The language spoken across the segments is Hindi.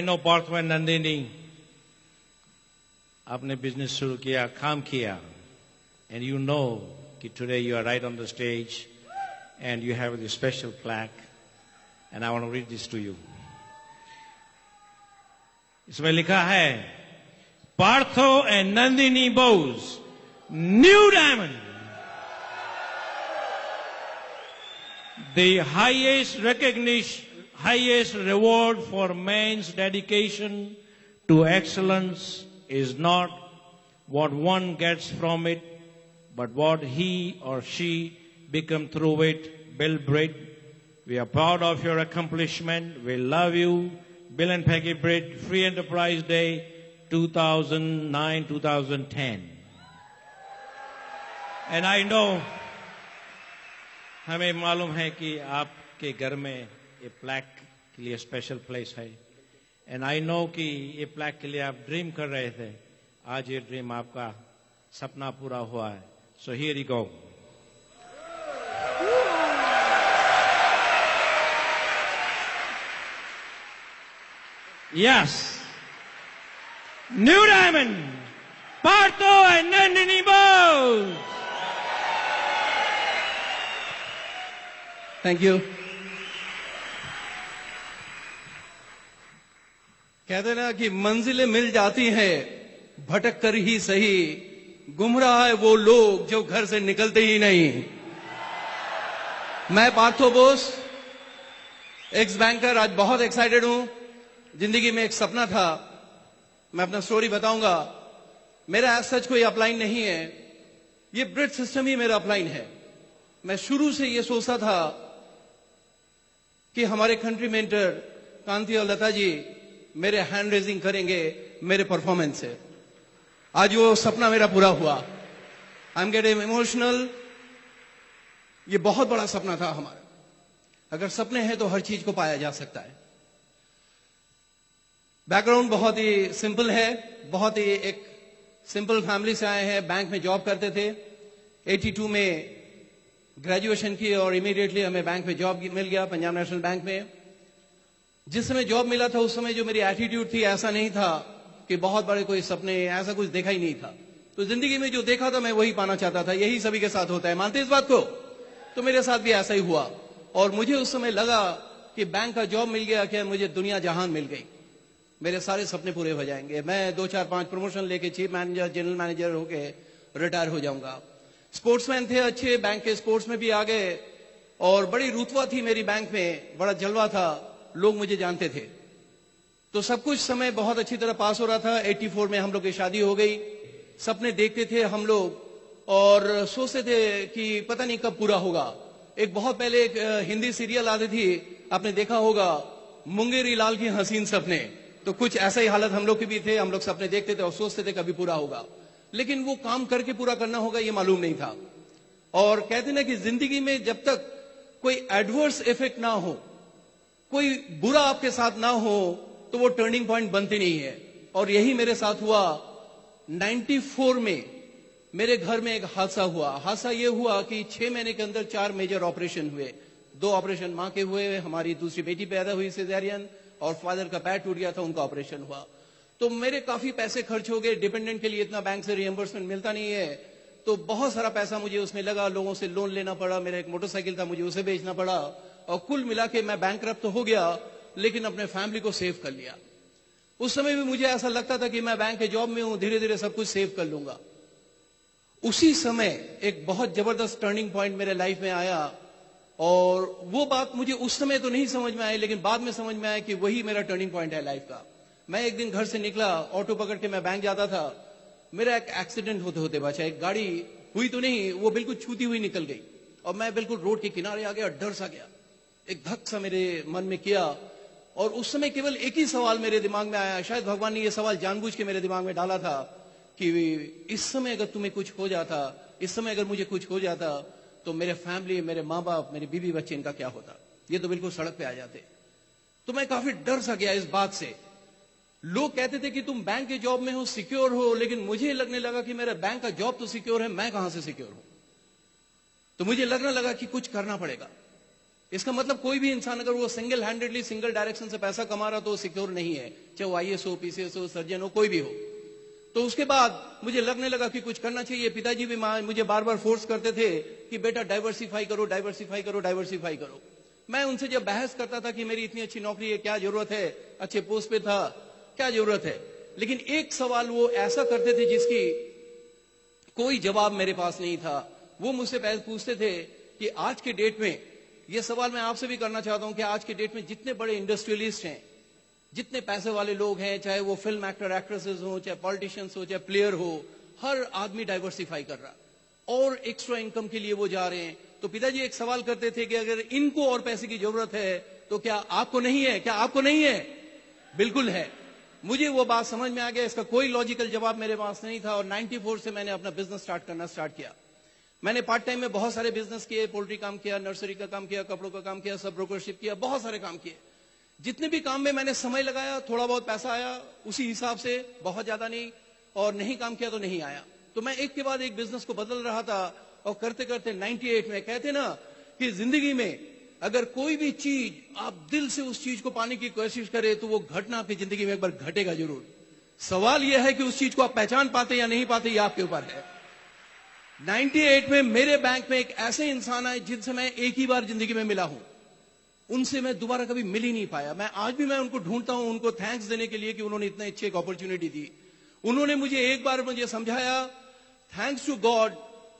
know Partho and Nandini, आपने बिजनेस शुरू किया, काम किया, and you know that today you are right on the stage and you have this special plaque, and I want to read this to you. इसमें लिखा है, Partho and Nandini Bose, New Diamond, the highest recognition, highest reward for man's dedication to excellence is not what one gets from it, but what he or she become through it. Bill Britt, we are proud of your accomplishment. We love you. Bill and Peggy Britt, Free Enterprise Day 2009-2010. And I know, हमें मालूम है कि आपके घर में ये प्लैक के लिए स्पेशल प्लेस है, एंड आई नो कि ये प्लैक के लिए आप ड्रीम कर रहे थे. आज ये ड्रीम आपका सपना पूरा हुआ है. So here you go. Yes, New Diamond, Partho and Nandini Bose. Thank you. कहते ना कि मंजिलें मिल जाती हैं भटक कर ही सही, गुमराह है वो लोग जो घर से निकलते ही नहीं. मैं पार्थो बोस, एक्स बैंकर, आज बहुत एक्साइटेड हूं. जिंदगी में एक सपना था, मैं अपना स्टोरी बताऊंगा. मेरा एज सच कोई अपलाइन नहीं है, ये ब्रिट सिस्टम ही मेरा अपलाइन है. मैं शुरू से ये सोचता था कि हमारे कंट्री मेंटर कांति और लता जी मेरे हैंड रेजिंग करेंगे मेरे परफॉर्मेंस से. आज वो सपना मेरा पूरा हुआ. I am getting emotional. ये बहुत बड़ा सपना था हमारा. अगर सपने हैं तो हर चीज को पाया जा सकता है. बैकग्राउंड बहुत ही सिंपल है. बहुत ही एक सिंपल फैमिली से आए हैं. बैंक में जॉब करते थे. 82 में ग्रेजुएशन की और इमीडिएटली हमें बैंक में जॉब मिल गया, पंजाब नेशनल बैंक में. जिस समय जॉब मिला था उस समय जो मेरी एटीट्यूड थी, ऐसा नहीं था कि बहुत बड़े कोई सपने, ऐसा कुछ देखा ही नहीं था. तो जिंदगी में जो देखा था मैं वही पाना चाहता था. यही सभी के साथ होता है, मानते इस बात को? तो मेरे साथ भी ऐसा ही हुआ. और मुझे उस समय लगा कि बैंक का जॉब मिल गया, कि मुझे दुनिया जहान मिल गई, मेरे सारे सपने पूरे हो जाएंगे. मैं 2 4 5 प्रमोशन लेके चीफ मैनेजर, जनरल मैनेजर होके रिटायर हो जाऊंगा. स्पोर्ट्समैन थे अच्छे, बैंक के स्पोर्ट्स में भी आ गए. और बड़ी रुतबा थी मेरी बैंक में, बड़ा जलवा था, लोग मुझे जानते थे. तो सब कुछ समय बहुत अच्छी तरह पास हो रहा था. 84 में हम लोग की शादी हो गई. सपने देखते थे हम लोग और सोचते थे कि पता नहीं कब पूरा होगा. एक बहुत पहले एक हिंदी सीरियल आती थी, आपने देखा होगा, मुंगेरी लाल की हसीन सपने. तो कुछ ऐसा ही हालत हम लोग की भी थे. हम लोग सपने देखते थे और सोचते थे कभी पूरा होगा, लेकिन वो काम करके पूरा करना होगा ये मालूम नहीं था. और कहते ना कि जिंदगी में जब तक कोई एडवर्स इफेक्ट ना हो, कोई बुरा आपके साथ ना हो, तो वो टर्निंग पॉइंट बनती नहीं है. और यही मेरे साथ हुआ. 94 में मेरे घर में एक हादसा हुआ. हादसा ये हुआ कि 6 महीने के अंदर 4 मेजर ऑपरेशन हुए. 2 ऑपरेशन मां के हुए, हमारी दूसरी बेटी पैदा हुई सिजेरियन, और फादर का पैर टूट गया था, उनका ऑपरेशन हुआ. तो मेरे काफी पैसे खर्च हो गए. डिपेंडेंट के लिए इतना बैंक से रिएम्बर्समेंट मिलता नहीं है, तो बहुत सारा पैसा मुझे उसमें लगा. लोगों से लोन लेना पड़ा. मेरा एक मोटरसाइकिल था, मुझे उसे बेचना पड़ा. और कुल मिला के मैं बैंकरप्ट तो हो गया, लेकिन अपने फैमिली को सेव कर लिया. उस समय भी मुझे ऐसा लगता था कि मैं बैंक के जॉब में हूं, धीरे धीरे सब कुछ सेव कर लूंगा. उसी समय एक बहुत जबरदस्त टर्निंग पॉइंट मेरे लाइफ में आया. और वो बात मुझे उस समय तो नहीं समझ में आई, लेकिन बाद में समझ में आया कि वही मेरा टर्निंग पॉइंट है लाइफ का. मैं एक दिन घर से निकला, ऑटो पकड़ के मैं बैंक जाता था. मेरा एक एक्सीडेंट होते होते बचा. एक गाड़ी हुई तो नहीं, वो बिल्कुल छूती हुई निकल गई और मैं बिल्कुल रोड के किनारे आ गया. डर सा गया, एक धक सा मेरे मन में किया. और उस समय केवल एक ही सवाल मेरे दिमाग में आया. शायद भगवान ने यह सवाल जानबूझ के मेरे दिमाग में डाला था कि इस समय अगर तुम्हें कुछ हो जाता, इस समय अगर मुझे कुछ हो जाता, तो मेरे फैमिली, मेरे माँ बाप, मेरे बीवी बच्चे, इनका क्या होता? ये तो बिल्कुल सड़क पे आ जाते. तो मैं काफी डर सा गया इस बात से. लोग कहते थे कि तुम बैंक के जॉब में हो, सिक्योर हो, लेकिन मुझे लगने लगा कि मेरा बैंक का जॉब तो सिक्योर है, मैं कहां से सिक्योर हूं. तो मुझे लगने लगा कि कुछ करना पड़ेगा. इसका मतलब कोई भी इंसान अगर वो सिंगल हैंडेडली सिंगल डायरेक्शन से पैसा कमा रहा तो वो सिक्योर नहीं है, चाहे वो आईएएस हो, पीसीएस हो, सर्जन हो, कोई भी हो। तो उसके बाद मुझे लगने लगा कि कुछ करना चाहिए। पिताजी भी मुझे बार बार फोर्स करते थे कि बेटा डाइवर्सिफाई करो, डाइवर्सिफाई करो, डाइवर्सिफाई करो। मैं उनसे जब बहस करता था कि मेरी इतनी अच्छी नौकरी है, क्या जरूरत है, अच्छे पोस्ट पे था, क्या जरूरत है, लेकिन एक सवाल वो ऐसा करते थे जिसकी कोई जवाब मेरे पास नहीं था। वो मुझसे पूछते थे कि आज के डेट में, ये सवाल मैं आपसे भी करना चाहता हूं कि आज के डेट में जितने बड़े इंडस्ट्रियलिस्ट हैं, जितने पैसे वाले लोग हैं, चाहे वो फिल्म एक्टर एक्ट्रेसेस हो, चाहे पॉलिटिशियंस हो, चाहे प्लेयर हो, हर आदमी डाइवर्सिफाई कर रहा और एक्स्ट्रा इनकम के लिए वो जा रहे हैं। तो पिताजी एक सवाल करते थे कि अगर इनको और पैसे की जरूरत है तो क्या आपको नहीं है? क्या आपको नहीं है? बिल्कुल है। मुझे वो बात समझ में आ गया, इसका कोई लॉजिकल जवाब मेरे पास नहीं था। और 94 से मैंने अपना बिजनेस स्टार्ट किया। मैंने पार्ट टाइम में बहुत सारे बिजनेस किए, पोल्ट्री काम किया, नर्सरी का काम किया, कपड़ों का काम किया, सब ब्रोकरशिप किया, बहुत सारे काम किए। जितने भी काम में मैंने समय लगाया, थोड़ा बहुत पैसा आया, उसी हिसाब से, बहुत ज्यादा नहीं, और नहीं काम किया तो नहीं आया। तो मैं एक के बाद एक बिजनेस को बदल रहा था और करते करते 98 में, कहते ना कि जिंदगी में अगर कोई भी चीज आप दिल से उस चीज को पाने की कोशिश करें तो वो घटना आपकी जिंदगी में एक बार घटेगा जरूर। सवाल यह है कि उस चीज को आप पहचान पाते या नहीं पाते, ये आपके ऊपर है। 98 में मेरे बैंक में एक ऐसे इंसान आए जिनसे मैं एक ही बार जिंदगी में मिला हूं, उनसे मैं दोबारा कभी मिल ही नहीं पाया। मैं आज भी उनको ढूंढता हूं, उनको थैंक्स देने के लिए कि उन्होंने इतने अच्छी एक अपॉर्चुनिटी दी। उन्होंने मुझे एक बार मुझे समझाया, thanks to God,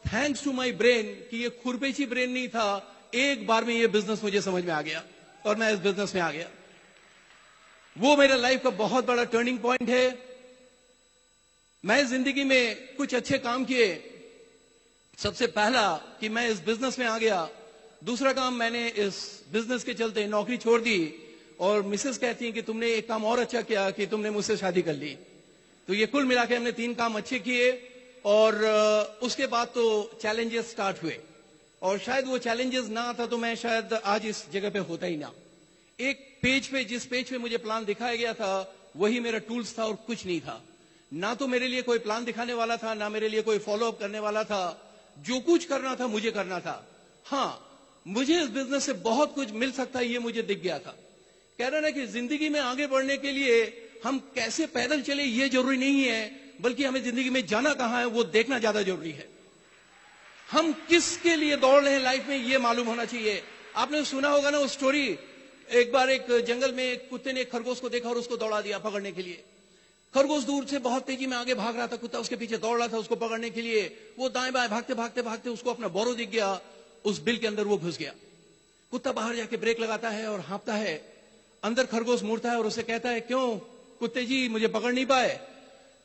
thanks to my brain, कि ये खुरपेची ब्रेन नहीं था, एक बार में ये बिजनेस मुझे समझ में आ गया और मैं इस बिजनेस में आ गया। वो मेरे लाइफ का बहुत बड़ा टर्निंग पॉइंट है। मैं जिंदगी में कुछ अच्छे काम किए। सबसे पहला कि मैं इस बिजनेस में आ गया। दूसरा काम, मैंने इस बिजनेस के चलते नौकरी छोड़ दी और मिसेस कहती हैं कि तुमने एक काम और अच्छा किया कि तुमने मुझसे शादी कर ली। तो ये कुल मिला के हमने 3 काम अच्छे किए और उसके बाद तो चैलेंजेस स्टार्ट हुए और शायद वो चैलेंजेस ना था तो मैं शायद आज इस जगह पे होता ही ना। एक पेज पे, जिस पेज पे मुझे प्लान दिखाया गया था, वही मेरा टूल्स था और कुछ नहीं था। ना तो मेरे लिए कोई प्लान दिखाने वाला था, ना मेरे लिए कोई फॉलो अप करने वाला था। जो कुछ करना था मुझे करना था। हाँ, मुझे इस बिजनेस से बहुत कुछ मिल सकता है, ये मुझे दिख गया था। कह रहा है कि जिंदगी में आगे बढ़ने के लिए हम कैसे पैदल चले ये जरूरी नहीं है, बल्कि हमें जिंदगी में जाना कहां है वो देखना ज्यादा जरूरी है। हम किसके लिए दौड़ रहे हैं लाइफ में ये मालूम होना चाहिए। आपने सुना होगा ना वो स्टोरी, एक बार एक जंगल में एक कुत्ते ने एक खरगोश को देखा और उसको दौड़ा दिया पकड़ने के लिए। खरगोश दूर से बहुत तेजी में आगे भाग रहा था, कुत्ता उसके पीछे दौड़ रहा था उसको पकड़ने के लिए। वो दाएं बाएं भागते भागते भागते उसको अपना बोरो दिख गया, उस बिल के अंदर वो घुस गया। कुत्ता बाहर जाके ब्रेक लगाता है और हाँपता है। अंदर खरगोश मुड़ता है और उसे कहता है, क्यों कुत्ते जी, मुझे पकड़ नहीं पाए?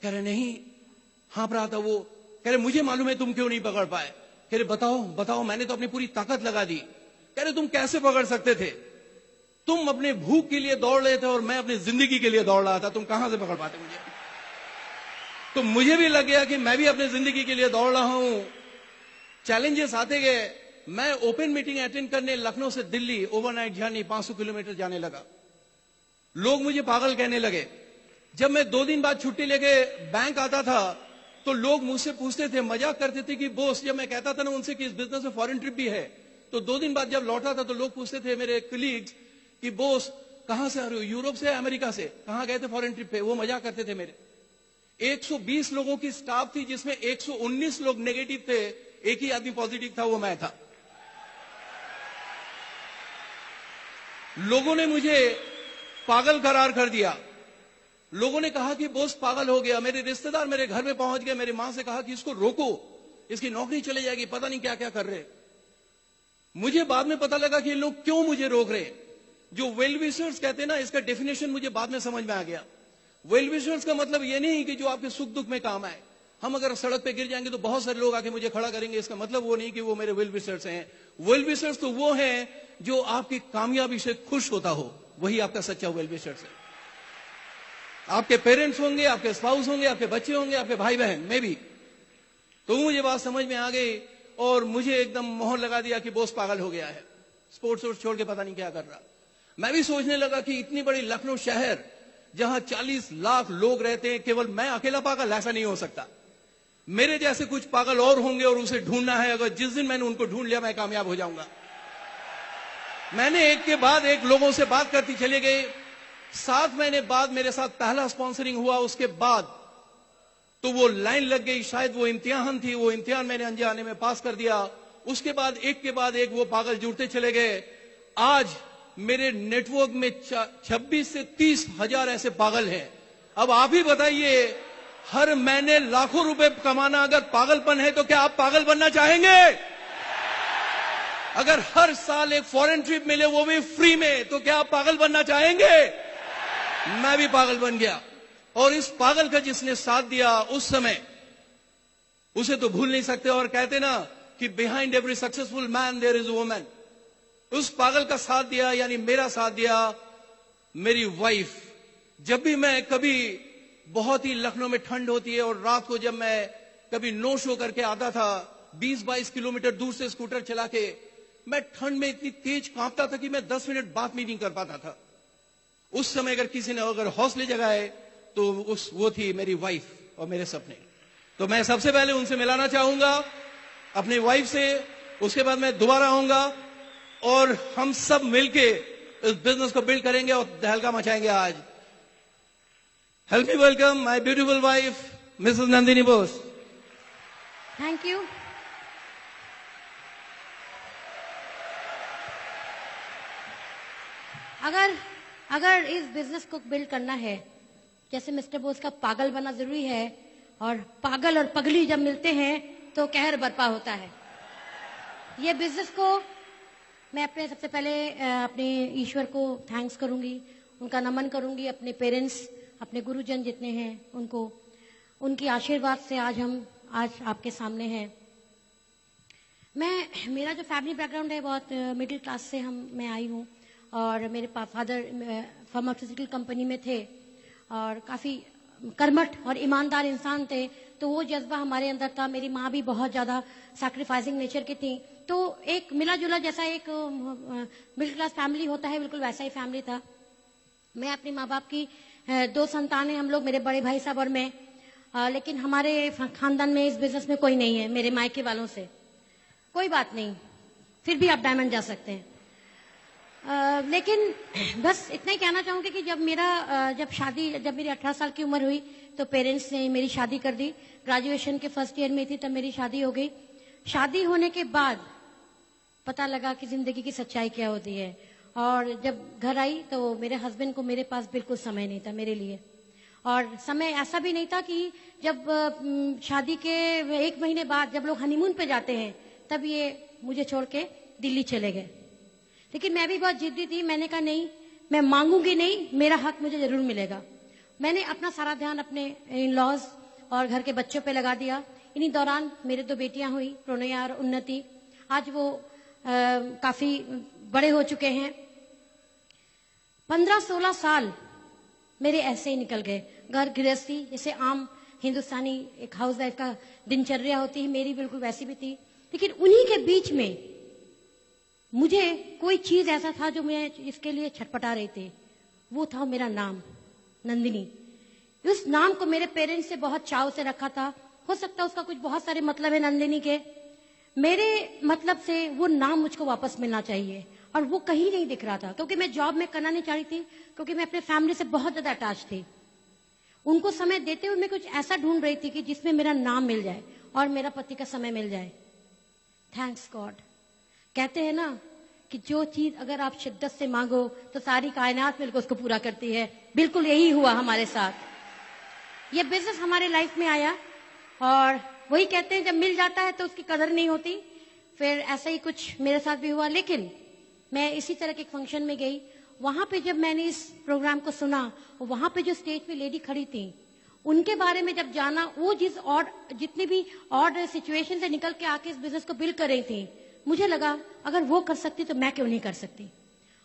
कह रहे नहीं, हाँप रहा था वो। कह रहे मुझे मालूम है तुम क्यों नहीं पकड़ पाए। कह रहे बताओ बताओ, मैंने तो अपनी पूरी ताकत लगा दी। कह रहे तुम कैसे पकड़ सकते थे? तुम अपने भूख के लिए दौड़ रहे थे और मैं अपनी जिंदगी के लिए दौड़ रहा था, तुम कहां से पकड़ पाते मुझे? तो मुझे भी लग गया कि मैं भी अपनी जिंदगी के लिए दौड़ रहा हूं। चैलेंजेस आते गए। मैं ओपन मीटिंग अटेंड करने लखनऊ से दिल्ली ओवरनाइट जर्नी 500 किलोमीटर जाने लगा। लोग मुझे पागल कहने लगे। जब मैं 2 दिन बाद छुट्टी लेके बैंक आता था तो लोग मुझसे पूछते थे, मजाक करते थे कि बॉस, जब मैं कहता था ना उनसे कि इस बिजनेस में फॉरेन ट्रिप भी है, तो 2 दिन बाद जब लौटा था तो लोग पूछते थे मेरे कलीग्स कि बॉस कहां से आ रहे हो, यूरोप से, अमेरिका से, कहां गए थे फॉरेन ट्रिप पे? वो मजाक करते थे मेरे। 120 लोगों की स्टाफ थी जिसमें 119 लोग नेगेटिव थे, एक ही आदमी पॉजिटिव था, वो मैं था। लोगों ने मुझे पागल करार कर दिया। लोगों ने कहा कि बॉस पागल हो गया। मेरे रिश्तेदार मेरे घर में पहुंच गए। मेरी मां से कहा कि इसको रोको, इसकी नौकरी चली जाएगी, पता नहीं क्या क्या कर रहे। मुझे बाद में पता लगा कि ये लोग क्यों मुझे रोक रहे। जो वेल विशर्स कहते हैं ना, इसका डेफिनेशन मुझे बाद में समझ में आ गया। वेल विशर्स का मतलब ये नहीं कि जो आपके सुख दुख में काम आए। हम अगर सड़क पे गिर जाएंगे तो बहुत सारे लोग आके मुझे खड़ा करेंगे, इसका मतलब वो नहीं कि वो मेरे वेल विशर्स हैं। वेल विशर्स तो वो हैं जो आपकी कामयाबी से खुश होता हो, वही आपका सच्चा वेल विशर्स है। आपके पेरेंट्स होंगे, आपके स्पाउस होंगे, आपके बच्चे होंगे, आपके भाई बहन में भी। तो मुझे बात समझ में आ गई और मुझे एकदम मोहर लगा दिया कि बॉस पागल हो गया है, स्पोर्ट्स छोड़ के पता नहीं क्या कर रहा। मैं भी सोचने लगा कि इतनी बड़ी लखनऊ शहर जहां 40 लाख लोग रहते हैं, केवल मैं अकेला पागल? ऐसा नहीं हो सकता। मेरे जैसे कुछ पागल और होंगे और उसे ढूंढना है। अगर जिस दिन मैंने उनको ढूंढ लिया मैं कामयाब हो जाऊंगा। मैंने एक के बाद एक लोगों से बात करती चले गए। 7 महीने बाद मेरे साथ पहला स्पॉन्सरिंग हुआ, उसके बाद तो वो लाइन लग गई, शायद वो इम्तिहान थी, वो इम्तिहान मैंने अनजाने में पास कर दिया। उसके बाद एक के बाद एक वो पागल जुड़ते चले गए। आज मेरे नेटवर्क में 26 से 30 हजार ऐसे पागल हैं। अब आप ही बताइए, हर महीने लाखों रुपए कमाना अगर पागलपन है तो क्या आप पागल बनना चाहेंगे? अगर हर साल एक फॉरेन ट्रिप मिले वो भी फ्री में, तो क्या आप पागल बनना चाहेंगे? मैं भी पागल बन गया। और इस पागल का जिसने साथ दिया उस समय, उसे तो भूल नहीं सकते। और कहते ना कि behind every successful man there is a woman. उस पागल का साथ दिया, यानी मेरा साथ दिया मेरी वाइफ। जब भी मैं कभी, बहुत ही लखनऊ में ठंड होती है, और रात को जब मैं कभी नो शो करके आता था 20-22 किलोमीटर दूर से स्कूटर चला के, मैं ठंड में इतनी तेज कांपता था कि मैं 10 मिनट बात भी नहीं कर पाता था। उस समय अगर किसी ने अगर हौसले जगाए तो वो थी मेरी वाइफ और मेरे सपने। तो मैं सबसे पहले उनसे मिलाना चाहूंगा, अपनी वाइफ से। उसके बाद मैं दोबारा आऊंगा और हम सब मिलके इस बिजनेस को बिल्ड करेंगे और दहलका मचाएंगे आज। Help me welcome my beautiful wife Mrs Nandini Bose. Thank you. अगर इस बिजनेस को बिल्ड करना है, जैसे मिस्टर बोस का पागल बना जरूरी है, और पागल और पगली जब मिलते हैं तो कहर बरपा होता है। ये बिजनेस को मैं अपने सबसे पहले अपने ईश्वर को थैंक्स करूंगी, उनका नमन करूंगी, अपने पेरेंट्स, अपने गुरुजन जितने हैं उनको, उनकी आशीर्वाद से आज आपके सामने हैं। मेरा जो फैमिली बैकग्राउंड है बहुत मिडिल क्लास से मैं आई हूँ, और मेरे फादर फार्मास्यूटिकल कंपनी में थे और काफी कर्मठ और ईमानदार इंसान थे, तो वो जज्बा हमारे अंदर था। मेरी माँ भी बहुत ज्यादा सैक्रिफाइसिंग नेचर की थी, तो एक मिला जुला जैसा एक मिडिल क्लास फैमिली होता है, बिल्कुल वैसा ही फैमिली था। मैं अपने माँ बाप की 2 संतानें, हम लोग, मेरे बड़े भाई साहब और मैं, लेकिन हमारे खानदान में इस बिजनेस में कोई नहीं है। मेरे मायके वालों से कोई बात नहीं, फिर भी आप डायमंड जा सकते हैं। लेकिन बस इतना ही कहना चाहूंगी कि जब मेरी 18 साल की उम्र हुई तो पेरेंट्स ने मेरी शादी कर दी। ग्रेजुएशन के फर्स्ट ईयर में थी तब मेरी शादी हो गई। शादी होने के बाद पता लगा कि जिंदगी की सच्चाई क्या होती है, और जब घर आई तो मेरे हस्बैंड को मेरे पास बिल्कुल समय नहीं था मेरे लिए। और समय ऐसा भी नहीं था कि जब शादी के 1 महीने बाद जब लोग हनीमून पे जाते हैं तब ये मुझे छोड़ के दिल्ली चले गए। लेकिन मैं भी बहुत जिद्दी थी, मैंने कहा नहीं, मैं मांगूंगी नहीं, मेरा हक मुझे जरूर मिलेगा। मैंने अपना सारा ध्यान अपने इन लॉज और घर के बच्चों पे लगा दिया। इन्हीं दौरान मेरे 2 बेटियां हुई, प्रणया और उन्नति। आज वो काफी बड़े हो चुके हैं। 15-16 साल मेरे ऐसे ही निकल गए। घर गृहस्थी जैसे आम हिंदुस्तानी एक हाउस वाइफ का दिनचर्या होती है, मेरी बिल्कुल वैसी भी थी। लेकिन उन्हीं के बीच में मुझे कोई चीज ऐसा था जो मैं इसके लिए छटपटा रही थी, वो था मेरा नाम नंदिनी। उस नाम को मेरे पेरेंट्स से बहुत चाव से रखा था। हो सकता है उसका कुछ बहुत सारे मतलब है नंदिनी के, मेरे मतलब से वो नाम मुझको वापस मिलना चाहिए, और वो कहीं नहीं दिख रहा था। क्योंकि मैं जॉब में करना नहीं चाह रही थी, क्योंकि मैं अपने फैमिली से बहुत ज्यादा अटैच थी। उनको समय देते हुए मैं कुछ ऐसा ढूंढ रही थी कि जिसमें मेरा नाम मिल जाए और मेरा पति का समय मिल जाए। Thanks God. कहते हैं ना कि जो चीज अगर आप शिद्दत से मांगो तो सारी कायनात मिलकर उसको पूरा करती है। बिल्कुल यही हुआ हमारे साथ। ये बिजनेस हमारे लाइफ में आया, और वही कहते हैं जब मिल जाता है तो उसकी कदर नहीं होती। फिर ऐसा ही कुछ मेरे साथ भी हुआ। लेकिन मैं इसी तरह के एक फंक्शन में गई, वहां पे जब मैंने इस प्रोग्राम को सुना, वहां पे जो स्टेज पे लेडी खड़ी थी उनके बारे में जब जाना, वो जितनी भी ऑड सिचुएशन से निकल के आके इस बिजनेस को बिल्ड कर रही थी, मुझे लगा अगर वो कर सकती तो मैं क्यों नहीं कर सकती।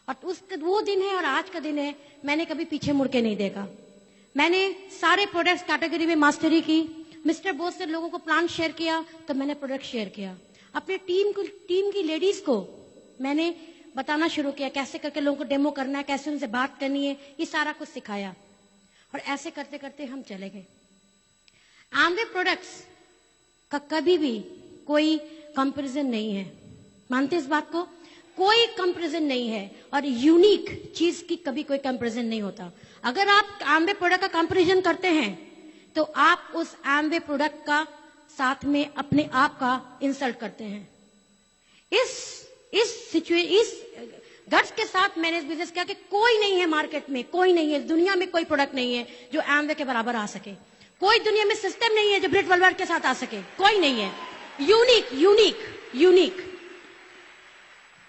और वो दिन है और आज का दिन है, मैंने कभी पीछे मुड़ के नहीं देखा। मैंने सारे प्रोडक्ट्स कैटेगरी में मास्टरी की। मिस्टर बोस से लोगों को प्लान शेयर किया तो मैंने प्रोडक्ट शेयर किया। अपने टीम की लेडीज को मैंने बताना शुरू किया कैसे करके लोगों को डेमो करना है, कैसे उनसे बात करनी है, ये सारा कुछ सिखाया। और ऐसे करते करते हम चले गए। आमवे प्रोडक्ट्स का कभी भी कोई कंपैरिजन नहीं है, मानते इस बात को। कोई कंपैरिजन नहीं है, और यूनिक चीज की कभी कोई कंपैरिजन नहीं होता। अगर आप एम्वे प्रोडक्ट का कंपैरिजन करते हैं तो आप उस एम्वे प्रोडक्ट का साथ में अपने आप का इंसल्ट करते हैं। इस गट्स के साथ मैंने इस बिजनेस किया कि कोई नहीं है मार्केट में, कोई नहीं है दुनिया में, कोई प्रोडक्ट नहीं है जो एम्वे के बराबर आ सके, कोई दुनिया में सिस्टम नहीं है जो ब्रिट वॉलमार्ट के साथ आ सके, कोई नहीं है। यूनिक यूनिक यूनिक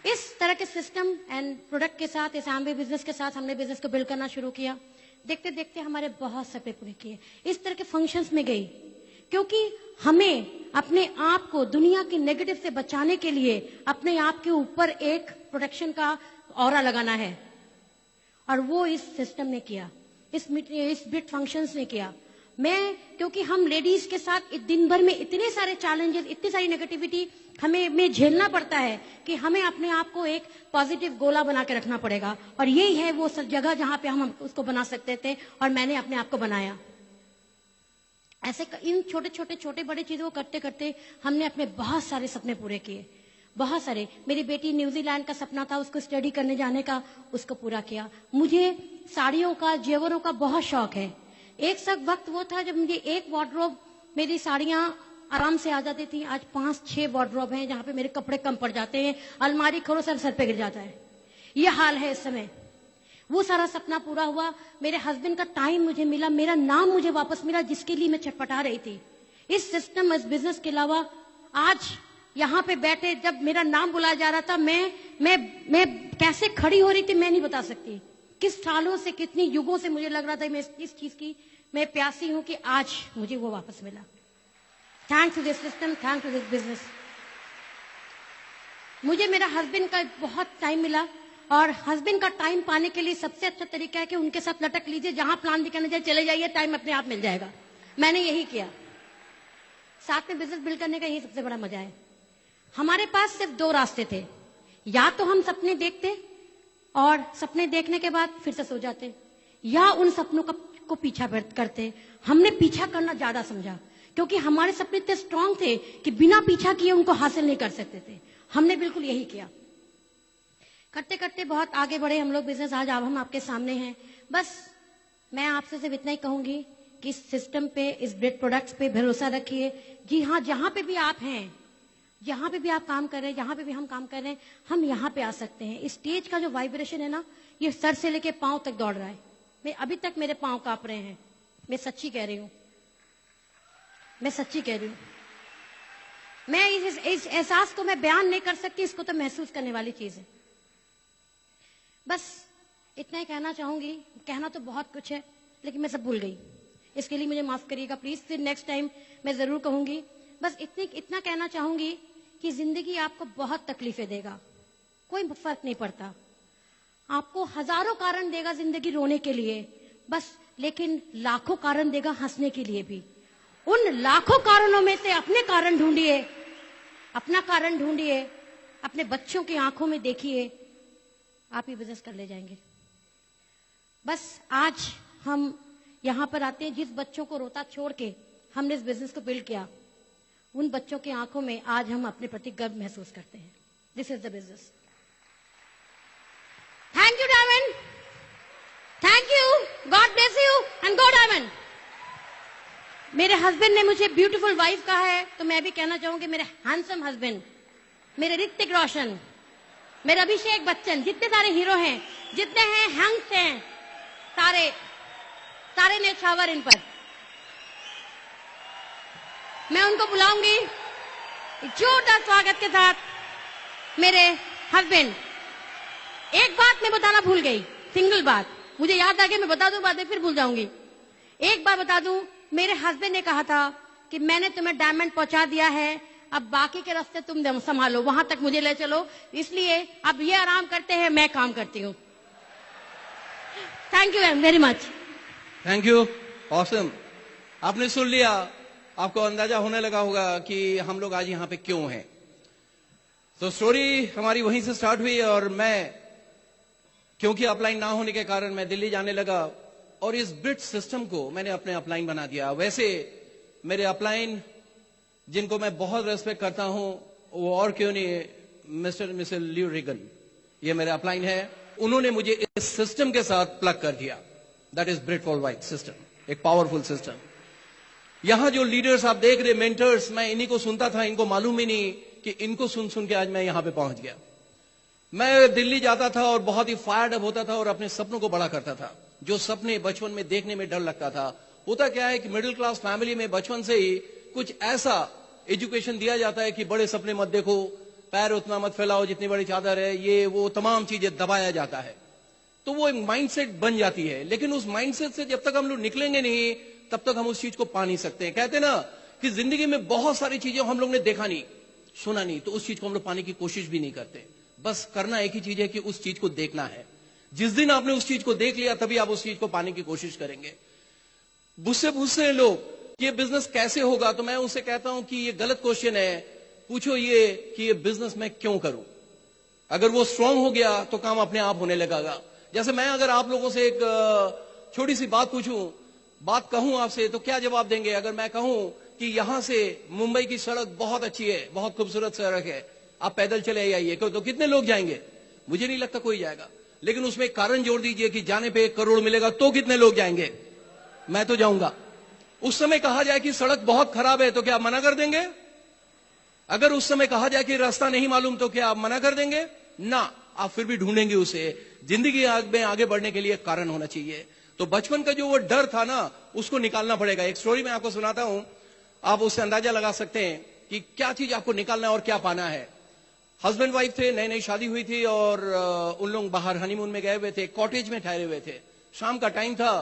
इस तरह के सिस्टम एंड प्रोडक्ट के साथ, इस एम्वे बिजनेस के साथ हमने बिजनेस को बिल्ड करना शुरू किया। देखते देखते हमारे बहुत सपने पूरे किए। इस तरह के फंक्शंस में गई क्योंकि हमें अपने आप को दुनिया के नेगेटिव से बचाने के लिए अपने आप के ऊपर एक प्रोटेक्शन का ऑरा लगाना है, और वो इस सिस्टम ने किया, इस ब्रिट फंक्शंस ने किया। मैं, क्योंकि हम लेडीज के साथ दिन भर में इतने सारे चैलेंजेस, इतनी सारी नेगेटिविटी हमें झेलना पड़ता है कि हमें अपने आप को एक पॉजिटिव गोला बना के रखना पड़ेगा, और यही है वो जगह जहां पे हम उसको बना सकते थे, और मैंने अपने आप को बनाया। ऐसे इन छोटे बड़े चीजों को करते करते हमने अपने बहुत सारे सपने पूरे किए, बहुत सारे। मेरी बेटी न्यूजीलैंड का सपना था, उसको स्टडी करने जाने का, उसको पूरा किया। मुझे साड़ियों का, जेवरों का बहुत शौक है। एक वक्त वो था जब मुझे एक वार्डरोब, मेरी साड़ियां आराम से आ जाती थी। आज 5-6 वार्डरोब हैं जहां पे मेरे कपड़े कम पड़ जाते हैं, अलमारी खोलो सब सर पे गिर जाता है। ये हाल है इस समय। वो सारा सपना पूरा हुआ। मेरे हस्बैंड का टाइम मुझे मिला, मेरा नाम मुझे वापस मिला, जिसके लिए मैं छटपटा रही थी। इस सिस्टम, इस बिजनेस के अलावा आज यहाँ पे बैठे जब मेरा नाम बुलाया जा रहा था, मैं कैसे खड़ी हो रही थी मैं नहीं बता सकती। किस सालों से, कितनी युगों से मुझे लग रहा था मैं इस चीज की मैं प्यासी हूं कि आज मुझे वो वापस मिला। Thanks to this system, thanks to this business. मुझे मेरा हस्बैंड का बहुत टाइम मिला, और हस्बैंड का टाइम पाने के लिए सबसे अच्छा तरीका है कि उनके साथ लटक लीजिए, जहां प्लान भी करने जाए चले जाइए, टाइम अपने आप मिल जाएगा। मैंने यही किया। साथ में बिजनेस बिल्ड करने का यही सबसे बड़ा मजा है। हमारे पास सिर्फ 2 रास्ते थे, या तो हम सपने देखते और सपने देखने के बाद फिर से सो जाते, या उन सपनों को पीछा करते। हमने पीछा करना ज्यादा समझा, क्योंकि हमारे सपने इतने स्ट्रांग थे कि बिना पीछा किए उनको हासिल नहीं कर सकते थे। हमने बिल्कुल यही किया। करते करते बहुत आगे बढ़े हम लोग बिजनेस। आज हम आपके सामने हैं। बस मैं आपसे सिर्फ इतना ही कहूंगी कि इस सिस्टम पे, इस ब्रिट प्रोडक्ट्स पे भरोसा रखिए। जी हाँ, जहां पे भी आप हैं, जहां पे भी आप काम कर रहे हैं, जहां पे भी हम काम कर रहे हैं, हम यहाँ पे आ सकते हैं। इस स्टेज का जो वाइब्रेशन है ना, ये सर से लेके पांव तक दौड़ रहा है। मैं अभी तक मेरे पांव कांप रहे हैं। मैं सच्ची कह रही हूँ, मैं सच्ची कह रही हूँ। मैं इस एहसास को मैं बयान नहीं कर सकती, इसको तो महसूस करने वाली चीज है। बस इतना ही कहना चाहूंगी। कहना तो बहुत कुछ है, लेकिन मैं सब भूल गई। इसके लिए मुझे माफ करिएगा प्लीज। फिर नेक्स्ट टाइम मैं जरूर कहूंगी। बस इतना कहना चाहूंगी कि जिंदगी आपको बहुत तकलीफें देगा, कोई फर्क नहीं पड़ता। आपको हजारों कारण देगा जिंदगी रोने के लिए, बस, लेकिन लाखों कारण देगा हंसने के लिए भी। उन लाखों कारणों में से अपने कारण ढूंढिए, अपना कारण ढूंढिए, अपने बच्चों की आंखों में देखिए, आप ही बिजनेस कर ले जाएंगे। बस आज हम यहां पर आते हैं, जिस बच्चों को रोता छोड़ के हमने इस बिजनेस को बिल्ड किया, उन बच्चों की आंखों में आज हम अपने प्रति गर्व महसूस करते हैं। This is the business. Thank you diamond, thank you, God bless you and go diamond. मेरे हस्बैंड ने मुझे ब्यूटीफुल वाइफ कहा है, तो मैं भी कहना चाहूंगी मेरे हैंडसम हस्बैंड, मेरे ऋतिक रोशन, मेरे अभिषेक बच्चन, जितने सारे हीरो हैं, जितने हैं हंग्स हैं, सारे न्यौछावर इन पर मैं उनको बुलाऊंगी जोरदार स्वागत के साथ। मेरे हस्बैंड, एक बात मैं बताना भूल गई, सिंगल बात मुझे याद आ गई, मैं बता दूं, बाद में फिर भूल जाऊंगी। एक बात बता दूं, मेरे हस्बैंड ने कहा था कि मैंने तुम्हें डायमंड पहुंचा दिया है, अब बाकी के रास्ते तुम संभालो, वहां तक मुझे ले चलो, इसलिए अब ये आराम करते हैं, मैं काम करती हूँ। Thank you very much. Thank you, awesome. आपने सुन लिया, आपको अंदाजा होने लगा होगा कि हम लोग आज यहाँ पे क्यों हैं। तो स्टोरी हमारी वहीं से स्टार्ट हुई, और मैं, क्योंकि अपलाइन ना होने के कारण मैं दिल्ली जाने लगा, और इस ब्रिट सिस्टम को मैंने अपने अपलाइन बना दिया। वैसे मेरे अपलाइन, जिनको मैं बहुत रेस्पेक्ट करता हूं, वो और क्यों नहीं, मिस्टर मिसेस ल्यू रिगन। ये मेरा अपलाइन है। उन्होंने मुझे इस सिस्टम के साथ प्लग कर दिया। That is bread for white system, एक पावरफुल सिस्टम। यहां जो लीडर्स आप देख रहे, मेंटर्स, मैं इन्हीं को सुनता था, इनको मालूम ही नहीं कि इनको सुन सुन के आज मैं यहां पे पहुंच गया। मैं दिल्ली जाता था और बहुत ही फायर्ड अप होता था और अपने सपनों को बड़ा करता था। जो सपने बचपन में देखने में डर लगता था, होता क्या है कि मिडिल क्लास फैमिली में बचपन से ही कुछ ऐसा एजुकेशन दिया जाता है कि बड़े सपने मत देखो, पैर उतना मत फैलाओ जितनी बड़ी चादर है, ये वो तमाम चीजें दबाया जाता है। तो वो एक माइंडसेट बन जाती है, लेकिन उस माइंडसेट से जब तक हम लोग निकलेंगे नहीं तब तक हम उस चीज को पा नहीं सकते हैं। कहते ना कि जिंदगी में बहुत सारी चीजें हम लोग ने देखा नहीं, सुना नहीं, तो उस चीज को हम लोग पाने की कोशिश भी नहीं करते। बस करना एक ही चीज है कि उस चीज को देखना है। जिस दिन आपने उस चीज को देख लिया तभी आप उस चीज को पाने की कोशिश करेंगे। मुझसे पूछते हैं लोग कि ये बिजनेस कैसे होगा, तो मैं उनसे कहता हूं कि ये गलत क्वेश्चन है। पूछो ये कि ये बिजनेस मैं क्यों करूं। अगर वो स्ट्रांग हो गया तो काम अपने आप होने लगेगा। जैसे मैं अगर आप लोगों से एक छोटी सी बात पूछूं, बात कहूं आपसे, तो क्या जवाब देंगे? अगर मैं कहूं कि यहां से मुंबई की सड़क बहुत अच्छी है, बहुत खूबसूरत सड़क है, आप पैदल चले आइए, तो कितने लोग जाएंगे? मुझे नहीं लगता कोई जाएगा। लेकिन उसमें एक कारण जोड़ दीजिए कि जाने पे 1 करोड़ मिलेगा, तो कितने लोग जाएंगे? मैं तो जाऊंगा। उस समय कहा जाए कि सड़क बहुत खराब है तो क्या आप मना कर देंगे? अगर उस समय कहा जाए कि रास्ता नहीं मालूम तो क्या आप मना कर देंगे? ना, आप फिर भी ढूंढेंगे उसे। जिंदगी में आगे बढ़ने के लिए कारण होना चाहिए। तो बचपन का जो वो डर था ना, उसको निकालना पड़ेगा। एक स्टोरी मैं आपको सुनाता हूं, आप उससे अंदाजा लगा सकते हैं कि क्या चीज आपको निकालना है और क्या पाना है। हस्बैंड वाइफ थे, नई नई शादी हुई थी और उन लोग बाहर हनीमून में गए हुए थे, कॉटेज में ठहरे हुए थे। शाम का टाइम था,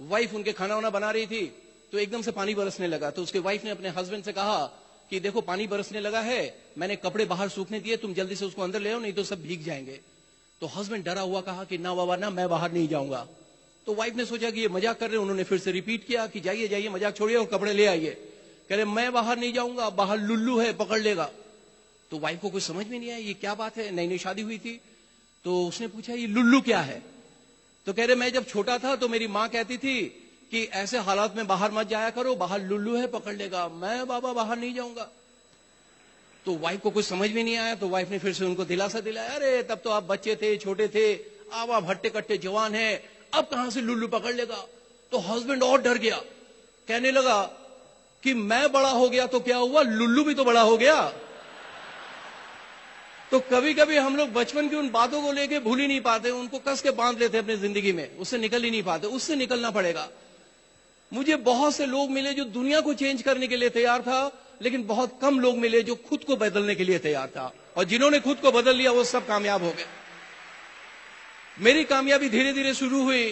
वाइफ उनके खाना वाना बना रही थी, तो एकदम से पानी बरसने लगा। तो उसके वाइफ ने अपने हस्बैंड से कहा कि देखो पानी बरसने लगा है, मैंने कपड़े बाहर सूखने दिए, तुम जल्दी से उसको अंदर ले आओ, नहीं तो सब भीग जाएंगे। तो हस्बैंड डरा हुआ कहा कि ना बाबा ना, मैं बाहर नहीं जाऊंगा। तो वाइफ ने सोचा कि ये मजाक कर रहे हैं, उन्होंने फिर से रिपीट किया कि जाइए जाइए, मजाक छोड़िए और कपड़े ले आइए। कह रहे मैं बाहर नहीं जाऊंगा, बाहर लुल्लू है, पकड़ लेगा। तो वाइफ को कुछ समझ में नहीं आया, ये क्या बात है, नई नई शादी हुई थी। तो उसने पूछा ये लुल्लू क्या है? तो कह रहे मैं जब छोटा था तो मेरी माँ कहती थी कि ऐसे हालात में बाहर मत जाया करो, बाहर लुल्लू है, पकड़ लेगा। मैं बाबा बाहर नहीं जाऊंगा। तो वाइफ को कुछ समझ में नहीं आया। तो वाइफ ने फिर से उनको दिलासा दिलाया, अरे तब तो आप बच्चे थे, छोटे थे, अब आप हट्टे कट्टे जवान हैं, अब कहां से लुल्लू पकड़ लेगा। तो हस्बैंड और डर गया, कहने लगा कि मैं बड़ा हो गया तो क्या हुआ, लुल्लू भी तो बड़ा हो गया। तो कभी कभी हम लोग बचपन की उन बातों को लेके भूल ही नहीं पाते, उनको कस के बांध लेते अपनी जिंदगी में, उससे निकल ही नहीं पाते। उससे निकलना पड़ेगा। मुझे बहुत से लोग मिले जो दुनिया को चेंज करने के लिए तैयार था, लेकिन बहुत कम लोग मिले जो खुद को बदलने के लिए तैयार था। और जिन्होंने खुद को बदल लिया वो सब कामयाब हो गए। मेरी कामयाबी धीरे धीरे शुरू हुई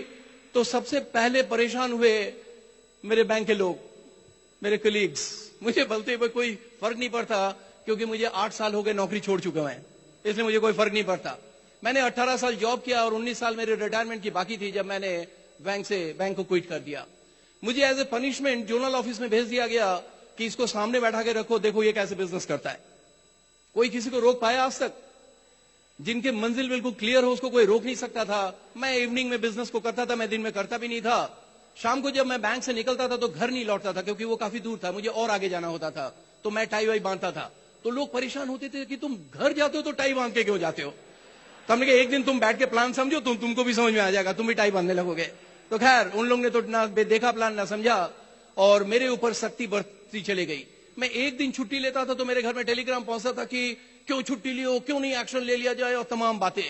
तो सबसे पहले परेशान हुए मेरे बैंक के लोग, मेरे कलीग्स। मुझे बोलते हुए कोई फर्क नहीं पड़ता क्योंकि मुझे 8 साल हो गए नौकरी छोड़ चुका मैं, इसलिए मुझे कोई फर्क नहीं पड़ता। मैंने 18 साल जॉब किया और 19 साल मेरे रिटायरमेंट की बाकी थी जब मैंने बैंक को क्विट कर दिया। मुझे as a punishment zonal office में भेज दिया गया कि इसको सामने बैठा के रखो, देखो ये कैसे बिजनेस करता है। कोई किसी को रोक पाया आज तक? जिनके मंजिल बिल्कुल क्लियर हो उसको कोई रोक नहीं सकता था। मैं इवनिंग में बिजनेस को करता था, मैं दिन में करता भी नहीं था। शाम को जब मैं बैंक से निकलता था तो घर नहीं लौटता था क्योंकि वो काफी दूर था, मुझे और आगे जाना होता था। तो मैं टाई वाई बांधता था। तो लोग परेशान होते थे कि तुम घर जाते हो तो टाई बांध के क्यों जाते हो? तो हमने कहा एक दिन तुम बैठ के प्लान समझो, तुमको भी समझ में आ जाएगा, तुम भी टाई बांधने लगोगे। तो खैर उन लोगों ने तो ना देखा प्लान ना समझा और मेरे ऊपर सख्ती बढ़ती चली गई। मैं एक दिन छुट्टी लेता था तो मेरे घर में टेलीग्राम पहुंचता था कि क्यों छुट्टी लियो, क्यों नहीं एक्शन ले लिया जाए और तमाम बातें।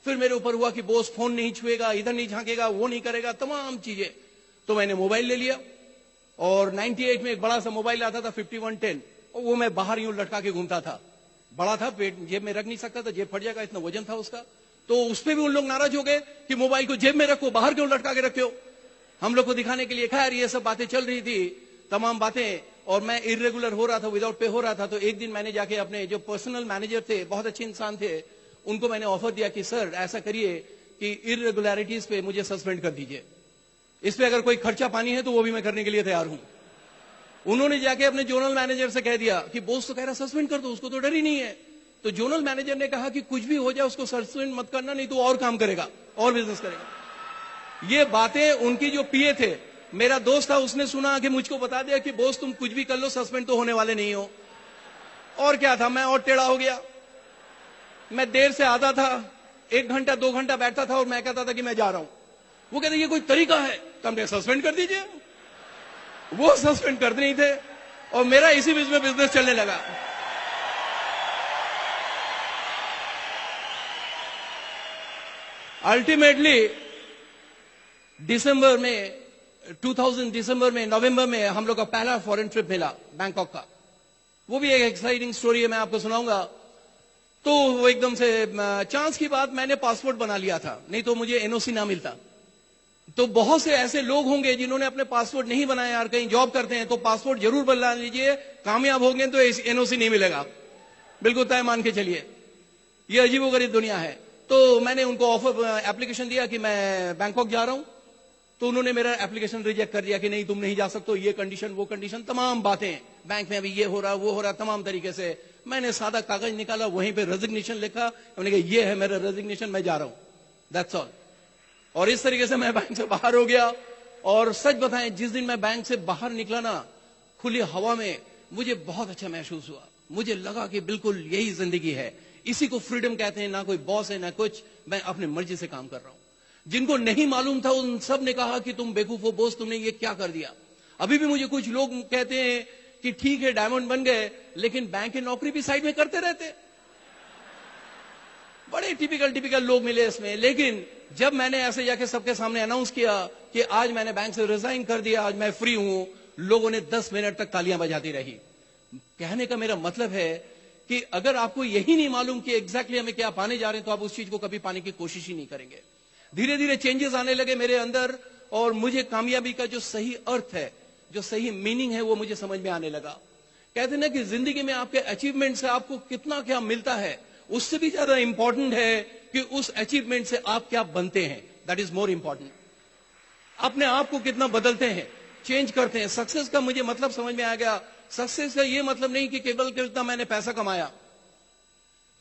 फिर मेरे ऊपर हुआ कि बॉस फोन नहीं छुएगा, इधर नहीं झांकेगा, वो नहीं करेगा, तमाम चीजें। तो मैंने मोबाइल ले लिया और 98 में एक बड़ा सा मोबाइल आता था 5110, और वो मैं बाहर यूं लटका के घूमता था। बड़ा था, पेट जेब में रख नहीं सकता था, जेब फट जाएगा इतना वजन था उसका। तो उस पर भी उन लोग नाराज हो गए कि मोबाइल को जेब में रखो, बाहर क्यों लटका के रखे हो, हम लोग को दिखाने के लिए। खैर ये सब बातें चल रही थी, तमाम बातें, और मैं इरेगुलर हो रहा था, विदाउट पे हो रहा था। तो एक दिन मैंने जाके अपने जो पर्सनल मैनेजर थे, बहुत अच्छे इंसान थे, उनको मैंने ऑफर दिया कि सर ऐसा करिए कि इरेगुलरिटीज पे मुझे सस्पेंड कर दीजिए, इस पे अगर कोई खर्चा पानी है तो वो भी मैं करने के लिए तैयार हूं। उन्होंने जाके अपने जोनल मैनेजर से कह दिया कि बॉस तो कह रहा सस्पेंड कर दो, उसको तो डर ही नहीं है। तो जोनल मैनेजर ने कहा कि कुछ भी हो जाए उसको सस्पेंड मत करना, नहीं तो और काम करेगा और बिजनेस करेगा। ये बातें उनकी जो पीए थे, मेरा दोस्त था, उसने सुना कि मुझको बता दिया कि बॉस तुम कुछ भी कर लो, सस्पेंड तो होने वाले नहीं हो। और क्या था, मैं और टेढ़ा हो गया। मैं देर से आता था, 1 घंटा 2 घंटा बैठता था और मैं कहता था कि मैं जा रहा हूं। वो कहते ये कोई तरीका है, तो हमने सस्पेंड कर दीजिए। वो सस्पेंड करते नहीं थे और मेरा इसी बीच में बिजनेस चलने लगा। अल्टीमेटली दिसंबर में 2000 दिसंबर में नवंबर में हम लोग का पहला फॉरेन ट्रिप मिला बैंकॉक का। वो भी एक एक्साइटिंग स्टोरी है, मैं आपको सुनाऊंगा। तो वो एकदम से चांस की बात, मैंने पासपोर्ट बना लिया था, नहीं तो मुझे एनओसी ना मिलता। तो बहुत से ऐसे लोग होंगे जिन्होंने अपने पासपोर्ट नहीं बनाया, यार कहीं जॉब करते हैं तो पासपोर्ट जरूर बना लीजिए, कामयाब होंगे तो एनओसी नहीं मिलेगा, बिल्कुल तय मान के चलिए। ये अजीबोगरीब दुनिया है। तो मैंने उनको ऑफर एप्लीकेशन दिया कि मैं बैंकॉक जा रहा हूं, तो उन्होंने मेरा एप्लीकेशन रिजेक्ट कर दिया कि नहीं तुम नहीं जा सकते, ये कंडीशन वो कंडीशन, तमाम बातें, बैंक में अभी ये हो रहा वो हो रहा, तमाम तरीके से। मैंने सादा कागज निकाला, वहीं पे रेजिग्नेशन लिखा, मैंने कहा ये है मेरा रेजिग्नेशन, मैं जा रहा हूं, दैट्स ऑल। और इस तरीके से मैं बैंक से बाहर हो गया। और सच बताएं, जिस दिन मैं बैंक से बाहर निकला ना, खुली हवा में, मुझे बहुत अच्छा महसूस हुआ। मुझे लगा कि बिल्कुल यही जिंदगी है, इसी को फ्रीडम कहते हैं, ना कोई बॉस है ना कुछ, मैं अपनी मर्जी से काम कर रहा हूं। जिनको नहीं मालूम था उन सब ने कहा कि तुम बेवकूफ हो बॉस, तुमने ये क्या कर दिया। अभी भी मुझे कुछ लोग कहते हैं कि ठीक है डायमंड बन गए, लेकिन बैंक की नौकरी भी साइड में करते रहते। बड़े टिपिकल लोग मिले इसमें। लेकिन जब मैंने ऐसे जाके सबके सामने अनाउंस किया कि आज मैंने बैंक से रिजाइन कर दिया, आज मैं फ्री हूं, लोगों ने 10 मिनट तक तालियां बजाती रही। कहने का मेरा मतलब है कि अगर आपको यही नहीं मालूम कि एग्जैक्टली हमें क्या पाने जा रहे हैं, तो आप उस चीज को कभी पाने की कोशिश ही नहीं करेंगे। धीरे धीरे चेंजेस आने लगे मेरे अंदर, और मुझे कामयाबी का जो सही अर्थ है, जो सही मीनिंग है, वो मुझे समझ में आने लगा। कहते हैं ना कि जिंदगी में आपके अचीवमेंट से आपको कितना क्या मिलता है, उससे भी ज्यादा इंपॉर्टेंट है कि उस अचीवमेंट से आप क्या बनते हैं। That is more important. अपने आप को कितना बदलते हैं, चेंज करते हैं। सक्सेस का मुझे मतलब समझ में आ गया। सक्सेस का ये मतलब नहीं कि केवल कितना मैंने पैसा कमाया।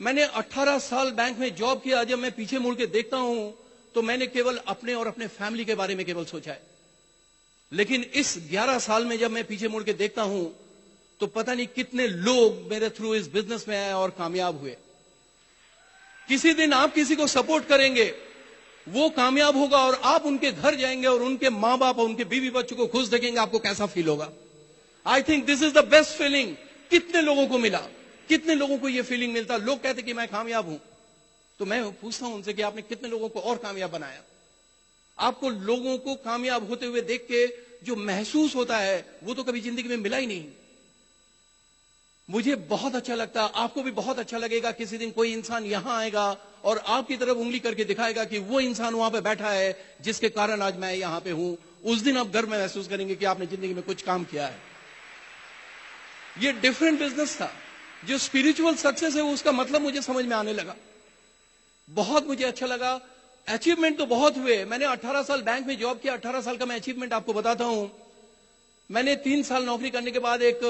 मैंने 18 साल बैंक में जॉब किया। जब मैं पीछे मुड़ के देखता हूं तो मैंने केवल अपने और अपने फैमिली के बारे में केवल सोचा है। लेकिन इस 11 साल में जब मैं पीछे मुड़ के देखता हूं तो पता नहीं कितने लोग मेरे थ्रू इस बिजनेस में आए और कामयाब हुए। किसी दिन आप किसी को सपोर्ट करेंगे, वो कामयाब होगा, और आप उनके घर जाएंगे और उनके मां बाप और उनके बीवी बच्चों को खुश देखेंगे, आपको कैसा फील होगा। I think this is the best feeling. कितने लोगों को मिला, कितने लोगों को यह फीलिंग मिलता। लोग कहते कि मैं कामयाब हूं, तो मैं पूछता हूं उनसे कि आपने कितने लोगों को और कामयाब बनाया। आपको लोगों को कामयाब होते हुए देख के जो महसूस होता है, वो तो कभी जिंदगी में मिला ही नहीं। मुझे बहुत अच्छा लगता, आपको भी बहुत अच्छा लगेगा। किसी दिन कोई इंसान यहां आएगा और आपकी तरफ उंगली करके दिखाएगा कि वो इंसान वहां पे बैठा है जिसके कारण आज मैं यहां पे हूं। उस दिन आप गर्व महसूस करेंगे कि आपने जिंदगी में कुछ काम किया है। ये डिफरेंट बिजनेस था। जो स्पिरिचुअल सक्सेस है उसका मतलब मुझे समझ में आने लगा। बहुत मुझे अच्छा लगा। अचीवमेंट तो बहुत हुए। मैंने 18 साल बैंक में जॉब किया। 18 साल का मैं अचीवमेंट आपको बताता हूं। मैंने 3 साल नौकरी करने के बाद एक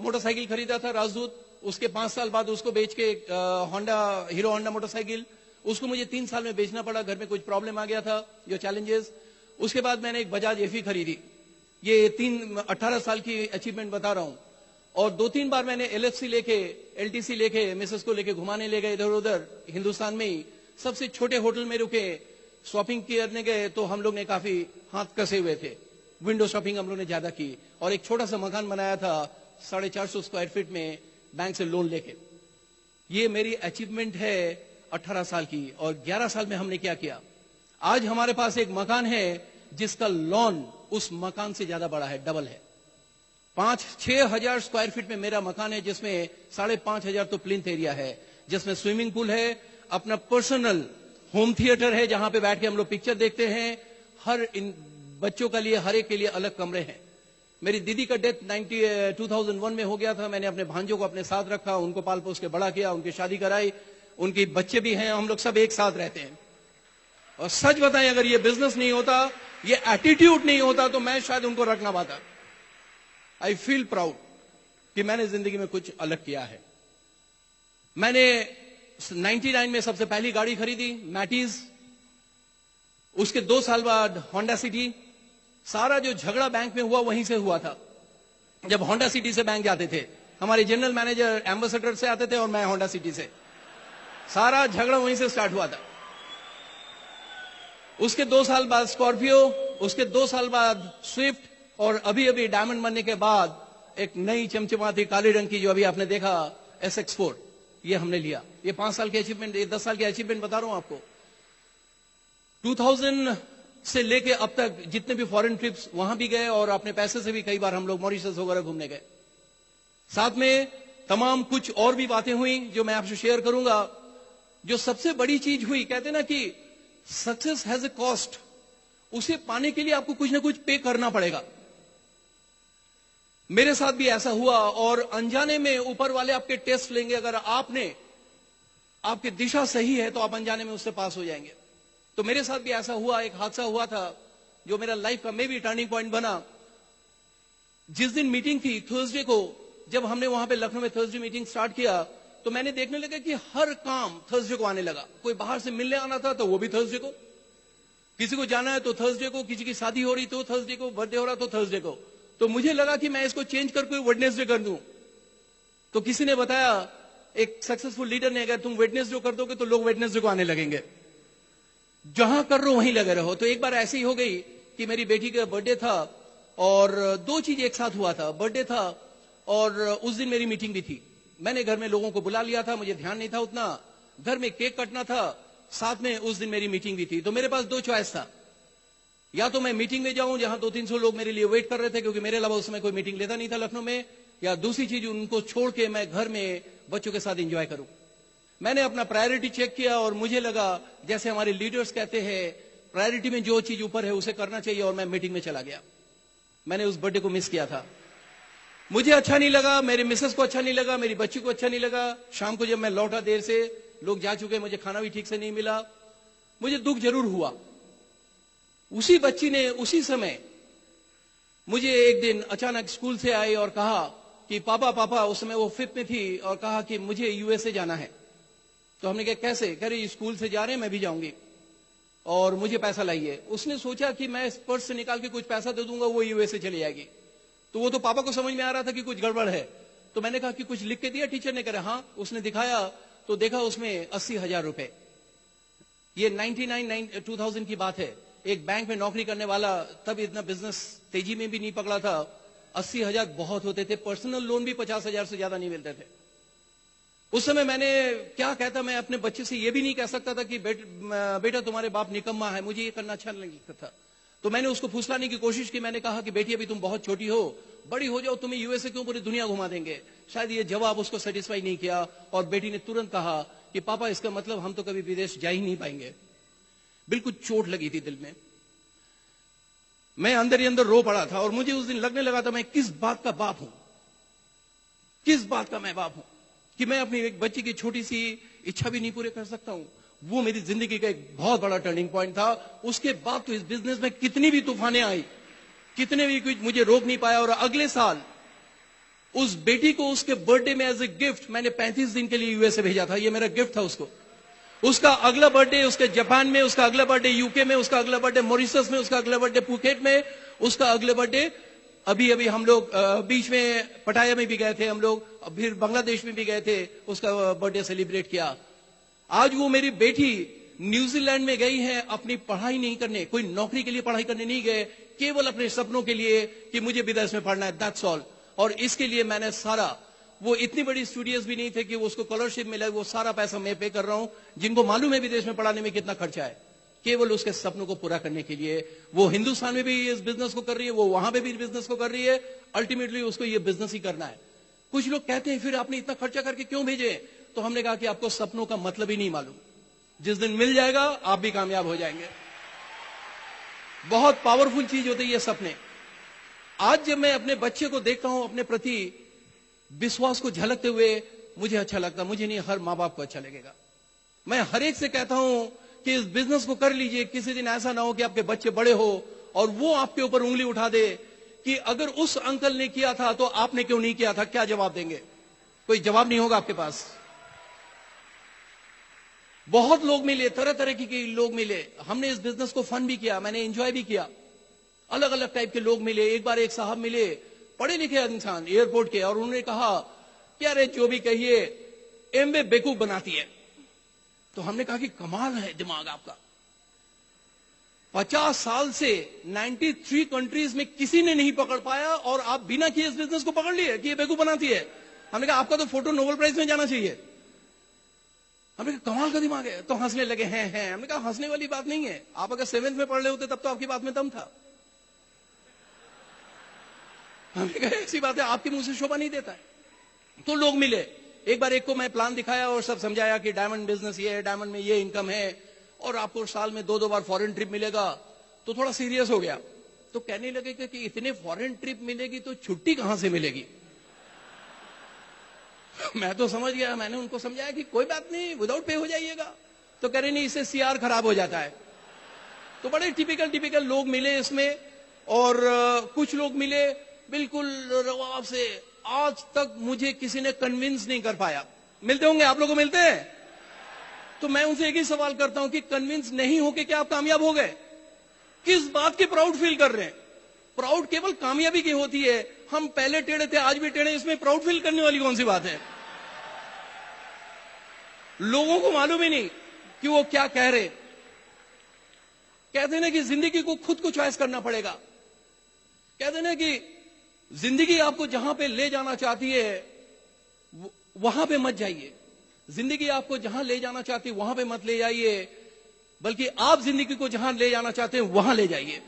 मोटरसाइकिल खरीदा था, राजदूत। उसके 5 साल बाद उसको बेच के हीरो होंडा मोटरसाइकिल, उसको मुझे 3 साल में बेचना पड़ा। घर में कुछ प्रॉब्लम आ गया था, जो चैलेंजेस। उसके बाद मैंने एक बजाज एफी खरीदी। ये 18 साल की अचीवमेंट बता रहा हूं। और 2-3 बार मैंने एलएफसी लेके, एलटीसी लेके, मिसेस को लेके घुमाने ले गए इधर उधर हिंदुस्तान में ही। सबसे छोटे होटल में रुके, शॉपिंग करने गए तो हम लोग ने काफी हाथ कसे हुए थे। विंडो शॉपिंग हम लोग ने ज्यादा की। और एक छोटा सा मकान बनाया था 450 स्क्वायर फीट में, बैंक से लोन लेके। ये मेरी अचीवमेंट है 18 साल की। और 11 साल में हमने क्या किया, आज हमारे पास एक मकान है जिसका लोन उस मकान से ज्यादा बड़ा है, डबल है। 5-6 हजार स्क्वायर फीट में मेरा मकान है, जिसमें 5,500 तो प्लिंथ एरिया है, जिसमें स्विमिंग पूल है, अपना पर्सनल होम थिएटर है जहां पे बैठ के हम लोग पिक्चर देखते हैं। हर इन बच्चों के लिए, हर एक के लिए अलग कमरे हैं। मेरी दीदी का डेथ 2001 में हो गया था। मैंने अपने भांजों को अपने साथ रखा, उनको पाल पोस के बड़ा किया, उनकी शादी कराई, उनके बच्चे भी हैं, हम लोग सब एक साथ रहते हैं। और सच बताएं, अगर ये बिजनेस नहीं होता, ये एटीट्यूड नहीं होता, तो मैं शायद उनको रख ना पाता। आई फील प्राउड कि मैंने जिंदगी में कुछ अलग किया है। मैंने 99 में सबसे पहली गाड़ी खरीदी, मैटीज। उसके 2 साल बाद होंडा सिटी। सारा जो झगड़ा बैंक में हुआ वहीं से हुआ था। जब होंडा सिटी से बैंक जाते थे, हमारे जनरल मैनेजर एम्बेसडर से आते थे और मैं होंडा सिटी से, सारा झगड़ा वहीं से स्टार्ट हुआ था। उसके 2 साल बाद स्कॉर्पियो, उसके 2 साल बाद स्विफ्ट, और अभी अभी डायमंड बनने के बाद एक नई चमचमाती काले रंग की जो अभी आपने देखा SX4, ये हमने लिया। ये 5 साल की अचीवमेंट, ये 10 साल की अचीवमेंट बता रहा हूं आपको। 2000 से लेके अब तक जितने भी फॉरेन ट्रिप्स वहां भी गए, और अपने पैसे से भी कई बार हम लोग मॉरिशस वगैरह घूमने गए। साथ में तमाम कुछ और भी बातें हुई जो मैं आपसे शेयर करूंगा। जो सबसे बड़ी चीज हुई, कहते ना कि सक्सेस हैज ए कॉस्ट, उसे पाने के लिए आपको कुछ ना कुछ पे करना पड़ेगा। मेरे साथ भी ऐसा हुआ, और अनजाने में ऊपर वाले आपके टेस्ट लेंगे। अगर आपकी दिशा सही है तो आप अनजाने में उससे पास हो जाएंगे। तो मेरे साथ भी ऐसा हुआ, एक हादसा हुआ था जो मेरा लाइफ का मे भी टर्निंग पॉइंट बना। जिस दिन मीटिंग थी थर्सडे को, जब हमने वहां पे लखनऊ में थर्सडे मीटिंग स्टार्ट किया, तो मैंने देखने लगा कि हर काम थर्सडे को आने लगा। कोई बाहर से मिलने आना था तो वो भी थर्सडे को, किसी को जाना है तो थर्सडे को, किसी की शादी हो रही तो थर्सडे को, बर्थडे हो रहा तो थर्सडे को। तो मुझे लगा कि मैं इसको चेंज करके वेडनेसडे कर दूं। तो किसी ने बताया, एक सक्सेसफुल लीडर ने, अगर तुम वेडनेसडे कर दोगे तो लोग वेडनेसडे को आने लगेंगे, जहां कर रहे हो वहीं लगे रहो। तो एक बार ऐसी हो गई कि मेरी बेटी का बर्थडे था, और 2 चीज एक साथ हुआ था। बर्थडे था और उस दिन मेरी मीटिंग भी थी। मैंने घर में लोगों को बुला लिया था, मुझे ध्यान नहीं था उतना। घर में केक कटना था, साथ में उस दिन मेरी मीटिंग भी थी। तो मेरे पास 2 चॉइस था, या तो मैं मीटिंग में जाऊं जहां 200-300 लोग मेरे लिए वेट कर रहे थे, क्योंकि मेरे अलावा उस समय कोई मीटिंग लेता नहीं था लखनऊ में, या दूसरी चीज उनको छोड़ के मैं घर में बच्चों के साथ एंजॉय करूं। मैंने अपना प्रायोरिटी चेक किया, और मुझे लगा जैसे हमारे लीडर्स कहते हैं, प्रायोरिटी में जो चीज ऊपर है उसे करना चाहिए, और मैं मीटिंग में चला गया। मैंने उस बर्थडे को मिस किया था। मुझे अच्छा नहीं लगा, मेरे मिसेस को अच्छा नहीं लगा, मेरी बच्ची को अच्छा नहीं लगा। शाम को जब मैं लौटा देर से, लोग जा चुके, मुझे खाना भी ठीक से नहीं मिला। मुझे दुख जरूर हुआ। उसी बच्ची ने उसी समय मुझे एक दिन अचानक स्कूल से आई और कहा कि पापा, उस समय वो 5th में थी, और कहा कि मुझे USA जाना है। तो हमने कहा कैसे? कह रही स्कूल से जा रहे हैं, मैं भी जाऊंगी, और मुझे पैसा लाइए। उसने सोचा कि मैं इस पर्स से निकाल के कुछ पैसा दे दूंगा, वो USA चली जाएगी। तो वो तो पापा को समझ में आ रहा था कि कुछ गड़बड़ है। तो मैंने कहा कि कुछ लिख के दिया टीचर ने? कहा हाँ। उसने दिखाया तो देखा उसमें 80,000 रुपए। ये 2000 की बात है। एक बैंक में नौकरी करने वाला, तब इतना बिजनेस तेजी में भी नहीं पकड़ा था, 80,000 बहुत होते थे। पर्सनल लोन भी 50,000 से ज्यादा नहीं मिलते थे उस समय। मैंने क्या कहता, मैं अपने बच्चे से ये भी नहीं कह सकता था कि बेटा तुम्हारे बाप निकम्मा है, मुझे ये करना अच्छा नहीं लगता था। तो मैंने उसको फुसलाने की कोशिश की। मैंने कहा कि बेटी अभी तुम बहुत छोटी हो, बड़ी हो जाओ, तुम्हें USA क्यों पूरी दुनिया घुमा देंगे। शायद ये जवाब उसको सेटिस्फाई नहीं किया, और बेटी ने तुरंत कहा कि पापा इसका मतलब हम तो कभी विदेश जा ही नहीं पाएंगे। बिल्कुल चोट लगी थी दिल में। मैं अंदर ही अंदर रो पड़ा था, और मुझे उस दिन लगने लगा था मैं किस बात का बाप हूं, किस बात का मैं बाप हूं कि मैं अपनी एक बच्ची की छोटी सी इच्छा भी नहीं पूरे कर सकता हूं। वो मेरी जिंदगी का एक बहुत बड़ा टर्निंग पॉइंट था। उसके बाद तो इस बिजनेस में कितनी भी तूफानें आई, कितने भी कुछ मुझे रोक नहीं पाया। और अगले साल उस बेटी को उसके बर्थडे में एज ए गिफ्ट मैंने 35 दिन के लिए USA भेजा था। ये मेरा गिफ्ट था उसको। उसका अगला बर्थडे उसके जापान में, उसका अगला बर्थडे UK में, उसका अगला बर्थडे मॉरिशस में, उसका अगला बर्थडे फुकेट में, उसका अगले बर्थडे अभी हम लोग बीच में पटाया में भी गए थे हम लोग, फिर बांग्लादेश में भी गए थे, उसका बर्थडे सेलिब्रेट किया। आज वो मेरी बेटी न्यूजीलैंड में गई है अपनी पढ़ाई नहीं करने, कोई नौकरी के लिए पढ़ाई करने नहीं गए, केवल अपने सपनों के लिए कि मुझे विदेश में पढ़ना है, दैट्स ऑल। और इसके लिए मैंने सारा, वो इतनी बड़ी स्टूडियोज भी नहीं थे कि वो उसको स्कॉलरशिप मिले, वो सारा पैसा मैं पे कर रहा हूं। जिनको मालूम है विदेश में पढ़ाने में कितना खर्चा है, केवल उसके सपनों को पूरा करने के लिए। वो हिंदुस्तान में भी इस बिजनेस को कर रही है, वो वहां पे भी बिजनेस को कर रही है। अल्टीमेटली उसको ये बिजनेस ही करना है। कुछ लोग कहते हैं फिर आपने इतना खर्चा करके क्यों भेजे? तो हमने कहा कि आपको सपनों का मतलब ही नहीं मालूम, जिस दिन मिल जाएगा आप भी कामयाब हो जाएंगे। बहुत पावरफुल चीज होती है ये सपने। आज जब मैं अपने बच्चे को देखता हूं अपने प्रति विश्वास को झलकते हुए, मुझे अच्छा लगता। मुझे नहीं, हर मां बाप को अच्छा लगेगा। मैं हर एक से कहता हूं कि इस बिजनेस को कर लीजिए। किसी दिन ऐसा ना हो कि आपके बच्चे बड़े हो और वो आपके ऊपर उंगली उठा दे कि अगर उस अंकल ने किया था तो आपने क्यों नहीं किया था। क्या जवाब देंगे? कोई जवाब नहीं होगा आपके पास। बहुत लोग मिले, तरह तरह के लोग मिले। हमने इस बिजनेस को फन भी किया, मैंने एंजॉय भी किया। अलग अलग टाइप के लोग मिले। एक बार एक साहब मिले, पढ़े लिखे इंसान, एयरपोर्ट के, और उन्होंने कहा क्या रे जो भी कहिए एमवे बेवकूफ बनाती है। तो हमने कहा कि कमाल है दिमाग आपका। 50 साल से 93 कंट्रीज में किसी ने नहीं पकड़ पाया, और आप बिना किए इस बिजनेस को पकड़ लिए कि ये बेवकूफ बनाती है। हमने कहा आपका तो फोटो नोबेल प्राइज में जाना चाहिए। हमने कहा कमाल का दिमाग है। तो हंसने लगे, हैं। हमने कहा हंसने वाली बात नहीं है, आप अगर 7th में पढ़ रहे होते तब तो आपकी बात में दम था। हमने कहा ऐसी बात है, आपके मुंह से शोभा नहीं देता है। तो लोग मिले, एक बार एक को मैं प्लान दिखाया और सब समझाया कि डायमंड बिजनेस ये है, डायमंड में ये इनकम है, और आपको साल में 2-2 बार फॉरेन ट्रिप मिलेगा। तो थोड़ा सीरियस हो गया, तो कहने लगे कि इतने फॉरेन ट्रिप मिलेगी तो छुट्टी कहां से मिलेगी। मैं तो समझ गया, मैंने उनको समझाया कि कोई बात नहीं, विदाउट पे हो जाइएगा। तो कह रहे नहीं, इससे सीआर खराब हो जाता है। तो बड़े टिपिकल लोग मिले इसमें, और कुछ लोग मिले बिल्कुल रवाब से। आज तक मुझे किसी ने कन्विंस नहीं कर पाया। मिलते होंगे, आप लोगों को मिलते हैं? तो मैं उनसे एक ही सवाल करता हूं कि कन्विंस नहीं होके क्या आप कामयाब हो गए? किस बात की प्राउड फील कर रहे हैं? प्राउड केवल कामयाबी की होती है। हम पहले टेढ़े थे, आज भी टेढ़े, इसमें प्राउड फील करने वाली कौन सी बात है? लोगों को मालूम ही नहीं कि वो क्या कह रहे। कहते हैं कि जिंदगी को खुद को चॉइस करना पड़ेगा। कहते हैं कि जिंदगी आपको जहां पे ले जाना चाहती है वहां पे मत जाइए। जिंदगी आपको जहां ले जाना चाहती है वहां पे मत ले जाइए, बल्कि आप जिंदगी को जहां ले जाना चाहते हैं वहां ले जाइए।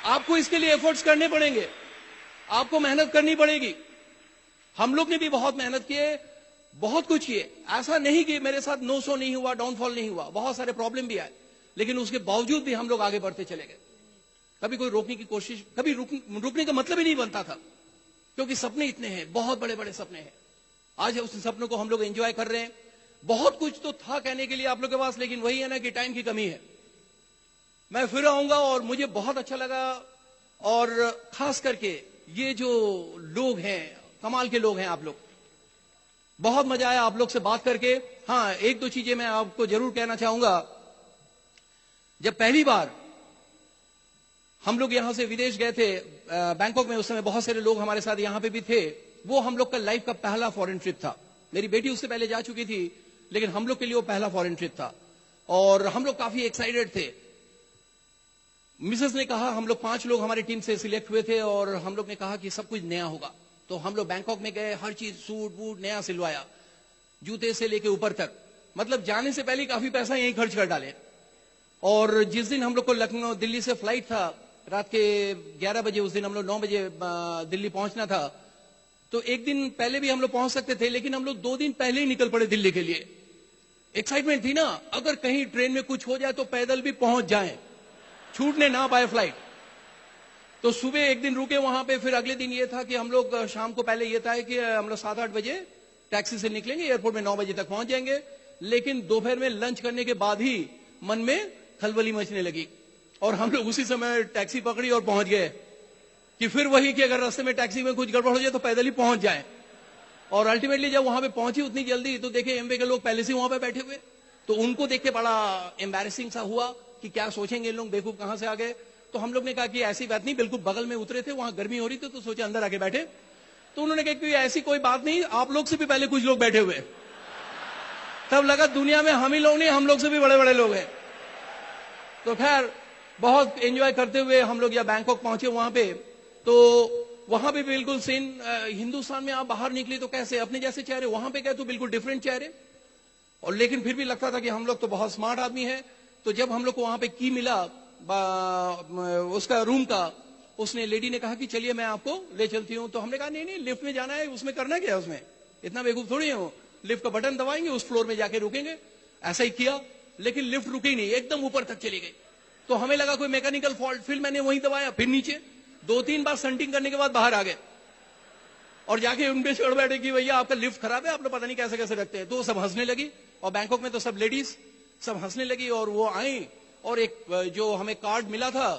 आपको इसके लिए एफर्ट्स करने पड़ेंगे, आपको मेहनत करनी पड़ेगी। हम लोग ने भी बहुत मेहनत किए, बहुत कुछ किए। ऐसा नहीं कि मेरे साथ नो शो नहीं हुआ, डाउनफॉल नहीं हुआ, बहुत सारे प्रॉब्लम भी आए, लेकिन उसके बावजूद भी हम लोग आगे बढ़ते चले गए। कभी कोई रोकने की कोशिश, कभी रुकने का मतलब ही नहीं बनता था, क्योंकि सपने इतने हैं, बहुत बड़े बड़े सपने हैं। आज उस सपनों को हम लोग एंजॉय कर रहे हैं। बहुत कुछ तो था कहने के लिए आप लोग के पास, लेकिन वही है ना कि टाइम की कमी है। मैं फिर आऊंगा और मुझे बहुत अच्छा लगा, और खास करके ये जो लोग हैं, कमाल के लोग हैं आप लोग, बहुत मजा आया आप लोग से बात करके। हाँ, एक दो चीजें मैं आपको जरूर कहना चाहूंगा। जब पहली बार हम लोग यहां से विदेश गए थे, बैंकॉक में, उस समय बहुत सारे लोग हमारे साथ यहां पे भी थे। वो हम लोग का लाइफ का पहला फॉरेन ट्रिप था। मेरी बेटी उससे पहले जा चुकी थी, लेकिन हम लोग के लिए वो पहला फॉरेन ट्रिप था, और हम लोग काफी एक्साइटेड थे। मिसेस ने कहा, हम लोग 5 लोग हमारी टीम से सिलेक्ट हुए थे, और हम लोग ने कहा कि सब कुछ नया होगा। तो हम लोग बैंकॉक में गए, हर चीज सूट बूट नया सिलवाया, जूते से लेके ऊपर तक। मतलब जाने से पहले काफी पैसा यहीं खर्च कर डाले। और जिस दिन हम लोग को लखनऊ दिल्ली से फ्लाइट था रात के 11 बजे, उस दिन हम लोग 9 बजे दिल्ली पहुंचना था। तो एक दिन पहले भी हम लोग पहुंच सकते थे, लेकिन हम लोग 2 दिन पहले ही निकल पड़े दिल्ली के लिए। एक्साइटमेंट थी ना, अगर कहीं ट्रेन में कुछ हो जाए तो पैदल भी पहुंच जाएं, छूटने ना पाए फ्लाइट। तो सुबह एक दिन रुके वहां पे, फिर अगले दिन ये था कि हम लोग शाम को, पहले ये था कि हम लोग 7-8 बजे टैक्सी से निकलेंगे, एयरपोर्ट में 9 बजे तक पहुंच जाएंगे। लेकिन दोपहर में लंच करने के बाद ही मन में खलबली मचने लगी, और हम लोग उसी समय टैक्सी पकड़ी और पहुंच गए। कि फिर वही कि अगर रास्ते में टैक्सी में कुछ गड़बड़ हो जाए तो पैदल ही पहुंच जाए। और अल्टीमेटली जब वहां पे पहुंची उतनी जल्दी, तो देखे एमवे के लोग पहले से वहां पे बैठे हुए। तो उनको देख के बड़ा एम्बैरेसिंग सा हुआ कि क्या सोचेंगे लोग, बेवकूफ कहां से आ गए। तो हम लोग ने कहा कि ऐसी बात नहीं, बिल्कुल बगल में उतरे थे, वहां गर्मी हो रही थी, तो सोचे अंदर आके बैठे। तो उन्होंने कहा कि ऐसी कोई बात नहीं, आप लोग से भी पहले कुछ लोग बैठे हुए। तब लगा दुनिया में हम ही लोग नहीं, हम लोग से भी बड़े बड़े लोग हैं। तो खैर बहुत एंजॉय करते हुए हम लोग या बैंकॉक पहुंचे वहां पे। तो वहां पे बिल्कुल सेम, हिंदुस्तान में आप बाहर निकले तो कैसे अपने जैसे चेहरे, वहां पे गए तो बिल्कुल डिफरेंट चेहरे। और लेकिन फिर भी लगता था कि हम लोग तो बहुत स्मार्ट आदमी हैं। तो जब हम लोग को वहां पे की मिला उसका रूम का, उसने लेडी ने कहा कि चलिए मैं आपको ले चलती हूं। तो हमने कहा नहीं नहीं, लिफ्ट में जाना है, उसमें करना क्या है, उसमें इतना बेवकूफ थोड़ी हो, लिफ्ट का बटन दबाएंगे, उस फ्लोर में जाके रुकेंगे। ऐसा ही किया, लेकिन लिफ्ट रुकी नहीं, एकदम ऊपर तक चली गई। तो हमें लगा कोई मैकेनिकल फॉल्ट, फिर मैंने वहीं दबाया, फिर नीचे 2-3 बार संटिंग करने के बाद बाहर आ गए, और जाके उन पे चढ़ बैठे कि भैया आपका लिफ्ट खराब है, आप लोग पता नहीं कैसे कैसे रखते हैं। तो सब हंसने लगी, और बैंकॉक में तो सब लेडीज सब हंसने लगी। और वो आई और एक जो हमें कार्ड मिला था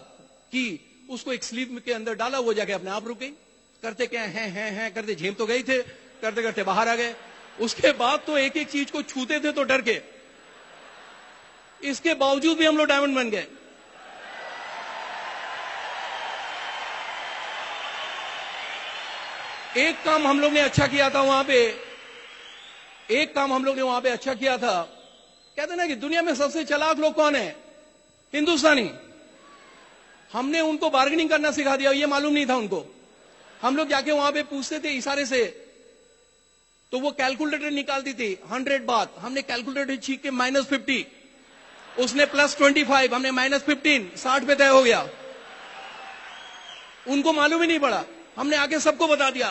कि उसको एक स्लीव के अंदर डाला, वो जाके अपने आप रुक गई। करते क्या हैं करते, झेम तो गई थे, करते करते बाहर आ गए। उसके बाद तो एक एक चीज को छूते थे तो डर के, इसके बावजूद भी हम लोग डायमंड बन गए। एक काम हम लोग ने अच्छा किया था वहां पे, एक काम हम लोग ने वहां पे अच्छा किया था। कहते ना कि दुनिया में सबसे चालाक लोग कौन है, हिंदुस्तानी। हमने उनको बार्गेनिंग करना सिखा दिया, ये मालूम नहीं था उनको। हम लोग जाके वहां पे पूछते थे इशारे से, तो वो कैलकुलेटर निकालती थी 100 बात। हमने कैलकुलेटर छीन के -50, उसने +25, हमने -15, 60 पे तय हो गया। उनको मालूम ही नहीं पड़ा, हमने आके सबको बता दिया।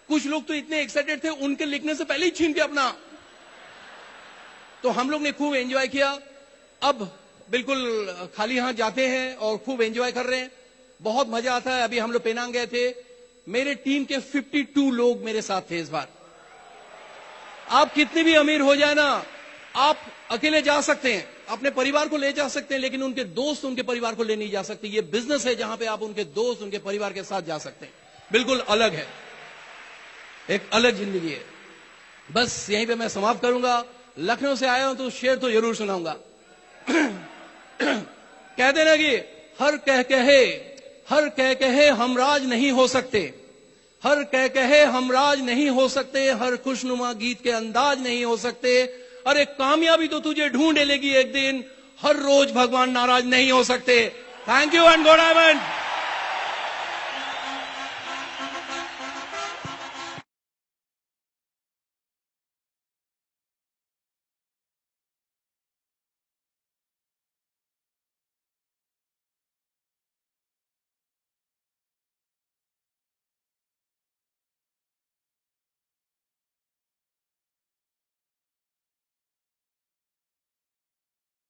कुछ लोग तो इतने एक्साइटेड थे, उनके लिखने से पहले ही छीन के अपना। तो हम लोग ने खूब एंजॉय किया। अब बिल्कुल खाली हाथ जाते हैं और खूब एंजॉय कर रहे हैं, बहुत मजा आता है। अभी हम लोग पेनांग गए थे, मेरे टीम के 52 लोग मेरे साथ थे इस बार। आप कितने भी अमीर हो जाए ना, आप अकेले जा सकते हैं, अपने परिवार को ले जा सकते हैं, लेकिन उनके दोस्त उनके परिवार को ले नहीं जा सकते। ये बिजनेस है जहां पे आप उनके दोस्त उनके परिवार के साथ जा सकते हैं। बिल्कुल अलग है, एक अलग जिंदगी है। बस यहीं पे मैं समाप्त करूंगा। लखनऊ से आया हूं तो शेर तो जरूर सुनाऊंगा। कहते ना कि हर कह कहे हम राज नहीं हो सकते, हर कह कहे हम राज नहीं हो सकते, हर खुशनुमा गीत के अंदाज नहीं हो सकते। अरे कामयाबी तो तुझे ढूंढ लेगी एक दिन, हर रोज भगवान नाराज नहीं हो सकते। Thank you and good evening.